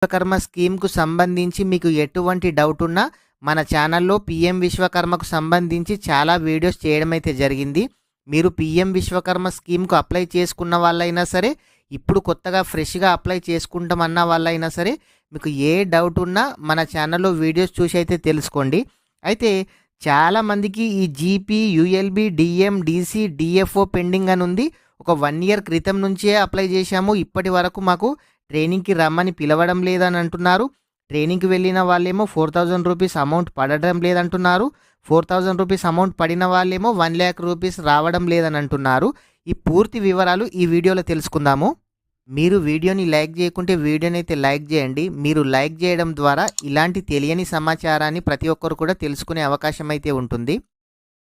విశ్వకర్మ స్కీమ్‌కు సంబంధించి మీకు ఎటువంటి డౌట్ ఉన్నా మన ఛానల్‌లో పీఎం విశ్వకర్మకు సంబంధించి చాలా వీడియోస్ చేయడం అయితే జరిగింది. మీరు పీఎం విశ్వకర్మ స్కీమ్‌కు అప్లై చేసుకున్న వాళ్ళైనా సరే, ఇప్పుడు కొత్తగా ఫ్రెష్‌గా అప్లై చేసుకుంటామన్న వాళ్ళైనా సరే, మీకు ఏ డౌట్ ఉన్నా మన ఛానల్‌లో వీడియోస్ చూసి అయితే తెలుసుకోండి. అయితే చాలామందికి ఈ GP, ULB, DM, DC, DFO pending అని ఉంది. ఒక 1 ఇయర్ క్రితం నుంచే అప్లై చేశాము. ఇప్పటి వరకు మాకు ట్రైనింగ్‌కి రమ్మని పిలవడం లేదని అంటున్నారు. ట్రైనింగ్‌కి వెళ్ళిన వాళ్ళేమో 4000 రూపీస్ అమౌంట్ పడడం లేదంటున్నారు. 4000 రూపీస్ అమౌంట్ పడిన వాళ్ళేమో 1,00,000 రూపీస్ రావడం లేదని అంటున్నారు. ఈ పూర్తి వివరాలు ఈ వీడియోలో తెలుసుకుందాము. మీరు వీడియోని లైక్ చేయకుంటే వీడియోని అయితే లైక్ చేయండి. మీరు లైక్ చేయడం ద్వారా ఇలాంటి తెలియని సమాచారాన్ని ప్రతి ఒక్కరు కూడా తెలుసుకునే అవకాశం అయితే ఉంటుంది.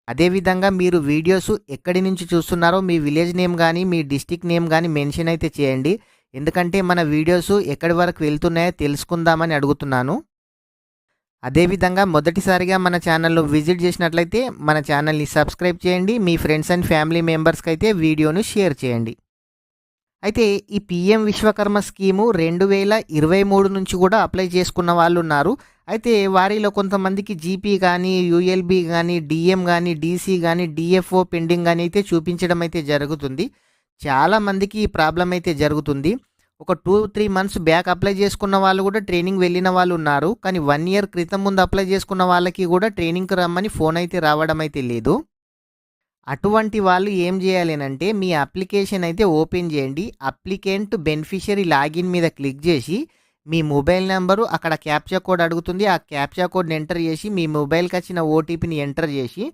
అదేవిధంగా మీరు వీడియోస్ ఎక్కడి నుంచి చూస్తున్నారో మీ విలేజ్ నేమ్ కానీ, మీ డిస్ట్రిక్ట్ నేమ్ కానీ మెన్షన్ అయితే చేయండి. ఎందుకంటే మన వీడియోస్ ఎక్కడి వరకు వెళ్తున్నాయో తెలుసుకుందామని అడుగుతున్నాను. అదేవిధంగా మొదటిసారిగా మన ఛానల్‌లో విజిట్ చేసినట్లయితే మన ఛానల్‌ని సబ్స్క్రైబ్ చేయండి. మీ ఫ్రెండ్స్ అండ్ ఫ్యామిలీ మెంబర్స్‌కి అయితే వీడియోను షేర్ చేయండి. అయితే ఈ పీఎం విశ్వకర్మ స్కీము 2023 నుంచి కూడా అప్లై చేసుకున్న వాళ్ళు ఉన్నారు. అయితే వారిలో కొంతమందికి జీపీ కానీ, యూఎల్బీ కానీ, డీఎం కానీ, డీసీ కానీ, డీఎఫ్ఓ పెండింగ్ అని అయితే చూపించడం అయితే జరుగుతుంది. చాలామందికి ఈ ప్రాబ్లం అయితే జరుగుతుంది. ఒక 2-3 మంత్స్ బ్యాక్ అప్లై చేసుకున్న వాళ్ళు కూడా ట్రైనింగ్ వెళ్ళిన వాళ్ళు ఉన్నారు. కానీ 1 ఇయర్ క్రితం ముందు అప్లై చేసుకున్న వాళ్ళకి కూడా ట్రైనింగ్‌కి రమ్మని ఫోన్ అయితే రావడం అయితే లేదు. అటువంటి వాళ్ళు ఏం చేయాలి అంటే మీ అప్లికేషన్ అయితే ఓపెన్ చేయండి. అప్లికెంట్ బెనిఫిషియరీ లాగిన్ మీద క్లిక్ చేసి మీ మొబైల్ నెంబరు అక్కడ క్యాప్చా కోడ్ అడుగుతుంది. ఆ క్యాప్చా కోడ్ని ఎంటర్ చేసి మీ మొబైల్కి వచ్చిన ఓటీపీని ఎంటర్ చేసి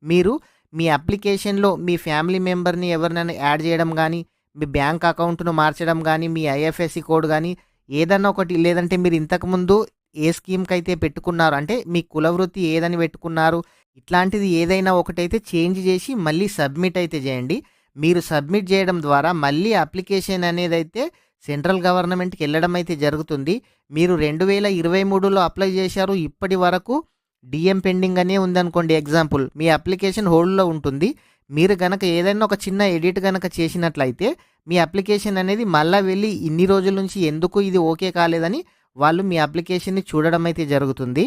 మీరు మీ అప్లికేషన్లో మీ ఫ్యామిలీ మెంబర్ని ఎవరినైనా యాడ్ చేయడం కానీ, మీ బ్యాంక్ అకౌంట్ను మార్చడం కానీ, మీ ఐఎఫ్ఎస్సి కోడ్ కానీ ఏదన్నా ఒకటి, లేదంటే మీరు ఇంతకుముందు ఏ స్కీమ్కి అయితే పెట్టుకున్నారు, అంటే మీ కులవృత్తి ఏదని పెట్టుకున్నారు, ఇట్లాంటిది ఏదైనా ఒకటైతే చేంజ్ చేసి మళ్ళీ సబ్మిట్ అయితే చేయండి. మీరు సబ్మిట్ చేయడం ద్వారా మళ్ళీ అప్లికేషన్ అనేది అయితే సెంట్రల్ గవర్నమెంట్కి వెళ్ళడం అయితే జరుగుతుంది. మీరు 2023లో అప్లై చేశారు, ఇప్పటి వరకు డిఎం పెండింగ్ అనే ఉందనుకోండి ఎగ్జాంపుల్, మీ అప్లికేషన్ హోల్డ్లో ఉంటుంది. మీరు గనక ఏదైనా ఒక చిన్న ఎడిట్ గనక చేసినట్లయితే మీ అప్లికేషన్ అనేది మళ్ళీ వెళ్ళి ఇన్ని రోజుల నుంచి ఎందుకు ఇది ఓకే కాలేదని వాళ్ళు మీ అప్లికేషన్ని చూడడం అయితే జరుగుతుంది.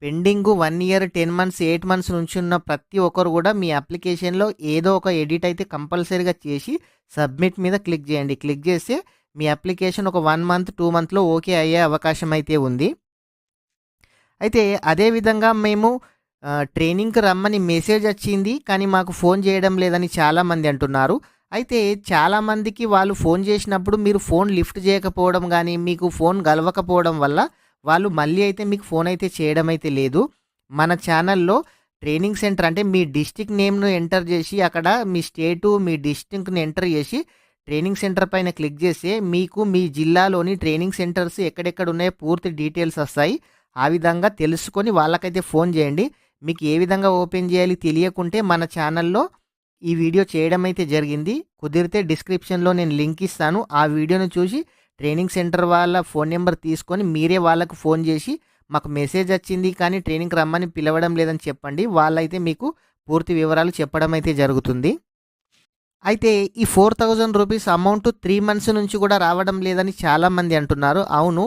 పెండింగ్ 1 ఇయర్, 10 మంత్స్, 8 మంత్స్ నుంచి ఉన్న ప్రతి ఒక్కరు కూడా మీ అప్లికేషన్లో ఏదో ఒక ఎడిట్ అయితే కంపల్సరీగా చేసి సబ్మిట్ మీద క్లిక్ చేయండి. క్లిక్ చేస్తే మీ అప్లికేషన్ ఒక 1 మంత్, 2 మంత్లో ఓకే అయ్యే అవకాశం అయితే ఉంది. అయితే అదేవిధంగా మేము ట్రైనింగ్‌కి రమ్మని మెసేజ్ వచ్చింది, కానీ మాకు ఫోన్ చేయడం లేదని చాలామంది అంటున్నారు. అయితే చాలామందికి వాళ్ళు ఫోన్ చేసినప్పుడు మీరు ఫోన్ లిఫ్ట్ చేయకపోవడం కానీ, మీకు ఫోన్ గలవకపోవడం వల్ల వాళ్ళు మళ్ళీ అయితే మీకు ఫోన్ అయితే చేయడం అయితే లేదు. మన ఛానల్‌లో ట్రైనింగ్ సెంటర్ అంటే మీ డిస్ట్రిక్ట్ నేమ్‌ను ఎంటర్ చేసి అక్కడ మీ స్టేటు, మీ డిస్ట్రిక్ట్‌ని ఎంటర్ చేసి ట్రైనింగ్ సెంటర్ పైన క్లిక్ చేస్తే మీకు మీ జిల్లాలోని ట్రైనింగ్ సెంటర్స్ ఎక్కడెక్కడ ఉన్నాయో పూర్తి డీటెయిల్స్ వస్తాయి. ఆ విధంగా తెలుసుకొని వాళ్ళకైతే ఫోన్ చేయండి. మీకు ఏ విధంగా ఓపెన్ చేయాలి తెలియకుంటే మన ఛానల్‌లో ఈ వీడియో చేయడం అయితే జరిగింది. కుదిరితే డిస్క్రిప్షన్‌లో నేను లింక్ ఇస్తాను. ఆ వీడియోను చూసి ట్రైనింగ్ సెంటర్ వాళ్ళ ఫోన్ నెంబర్ తీసుకొని మీరే వాళ్ళకు ఫోన్ చేసి మాకు మెసేజ్ వచ్చింది కానీ ట్రైనింగ్‌కి రమ్మని పిలవడం లేదని చెప్పండి. వాళ్ళైతే మీకు పూర్తి వివరాలు చెప్పడం అయితే జరుగుతుంది. అయితే ఈ 4000 రూపీస్ అమౌంట్ 3 మంత్స్ నుంచి కూడా రావడం లేదని చాలామంది అంటున్నారు. అవును,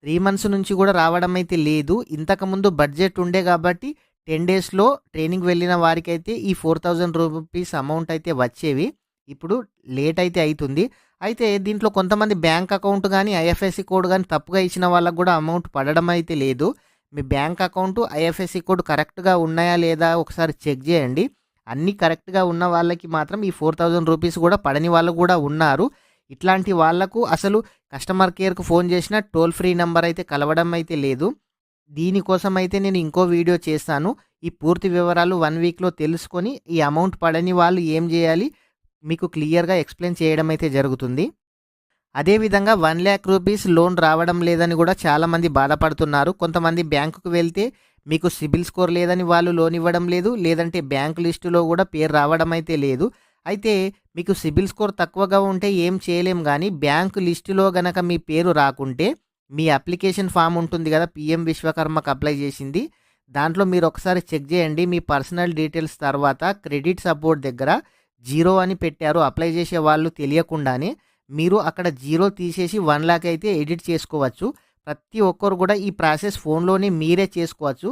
3 మంత్స్ నుంచి కూడా రావడం అయితే లేదు. ఇంతకుముందు బడ్జెట్ ఉండే కాబట్టి 10 డేస్‌లో ట్రైనింగ్ వెళ్ళిన వారికైతే ఈ 4000 రూపీస్ అమౌంట్ అయితే వచ్చేవి. ఇప్పుడు లేట్ అయితే అవుతుంది. అయితే దీంట్లో కొంతమంది బ్యాంక్ అకౌంట్ కానీ, ఐఎఫ్ఎస్సి కోడ్ కానీ తప్పుగా ఇచ్చిన వాళ్ళకు కూడా అమౌంట్ పడడం అయితే లేదు. మీ బ్యాంక్ అకౌంట్, ఐఎఫ్ఎస్సి కోడ్ కరెక్ట్గా ఉన్నాయా లేదా ఒకసారి చెక్ చేయండి. అన్నీ కరెక్ట్గా ఉన్న వాళ్ళకి మాత్రం ఈ 4000 రూపీస్ కూడా పడని వాళ్ళు కూడా ఉన్నారు. ఇట్లాంటి వాళ్లకు అసలు కస్టమర్ కేర్‌కు ఫోన్ చేసినా టోల్ ఫ్రీ నంబర్ అయితే కలవడం అయితే లేదు. దీనికోసం అయితే నేను ఇంకో వీడియో చేస్తాను. ఈ పూర్తి వివరాలు 1 వీక్‌లో తెలుసుకొని ఈ అమౌంట్ పడని వాళ్ళు ఏం చేయాలి మీకు క్లియర్‌గా ఎక్స్‌ప్లెయిన్ చేయడం అయితే జరుగుతుంది. అదేవిధంగా 1,00,000 రూపీస్ లోన్ రావడం లేదని కూడా చాలామంది బాధపడుతున్నారు. కొంతమంది బ్యాంకుకు వెళ్తే మీకు సిబిల్ స్కోర్ లేదని వాళ్ళు లోన్ ఇవ్వడం లేదు, లేదంటే బ్యాంక్ లిస్టులో కూడా పేరు రావడం అయితే లేదు. అయితే మీకు సిబిల్ స్కోర్ తక్కువగా ఉంటే ఏం చేయలేం కానీ బ్యాంకు లిస్టులో గనక మీ పేరు రాకుంటే మీ అప్లికేషన్ ఫామ్ ఉంటుంది కదా, పీఎం విశ్వకర్మకు అప్లై చేసింది, దాంట్లో మీరు ఒకసారి చెక్ చేయండి. మీ పర్సనల్ డీటెయిల్స్ తర్వాత క్రెడిట్ సపోర్ట్ దగ్గర 0 అని పెట్టారు. అప్లై చేసే వాళ్ళు తెలియకుండానే మీరు అక్కడ 0 తీసేసి 1,00,000 అయితే ఎడిట్ చేసుకోవచ్చు. ప్రతి ఒక్కరు కూడా ఈ ప్రాసెస్ ఫోన్లోనే మీరే చేసుకోవచ్చు.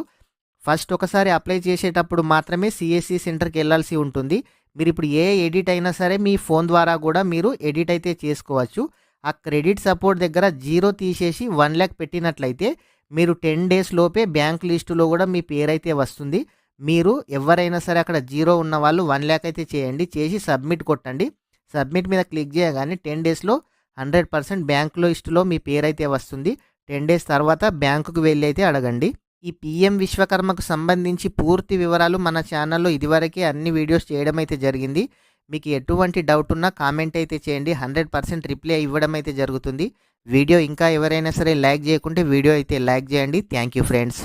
ఫస్ట్ ఒకసారి అప్లై చేసేటప్పుడు మాత్రమే సిఎస్సి సెంటర్కి వెళ్ళాల్సి ఉంటుంది. మీరు ఇప్పుడు ఏ ఎడిట్ అయినా సరే మీ ఫోన్ ద్వారా కూడా మీరు ఎడిట్ అయితే చేసుకోవచ్చు. ఆ క్రెడిట్ సపోర్ట్ దగ్గర 0 తీసేసి 1,00,000 పెట్టినట్లయితే మీరు 10 డేస్ లోపే బ్యాంక్ లిస్టులో కూడా మీ పేరైతే వస్తుంది. మీరు ఎవరైనా సరే అక్కడ 0 ఉన్న వాళ్ళు 1,00,000 అయితే చేయండి. చేసి సబ్మిట్ కొట్టండి. సబ్మిట్ మీద క్లిక్ చేయగానే 10 డేస్లో 100% బ్యాంక్ లిస్టులో మీ పేరైతే వస్తుంది. 10 డేస్ తర్వాత బ్యాంకుకు వెళ్ళి అయితే అడగండి. ఈ పీఎం విశ్వకర్మకు సంబంధించి పూర్తి వివరాలు మన ఛానల్లో ఇదివరకే అన్ని వీడియోస్ చేయడం అయితే జరిగింది. మీకు ఎటువంటి డౌట్ ఉన్నా కామెంట్ అయితే చేయండి. 100% రిప్లై ఇవ్వడం అయితే జరుగుతుంది. వీడియో ఇంకా ఎవరైనా సరే లైక్ చేయకుంటే వీడియో అయితే లైక్ చేయండి. Thank you friends.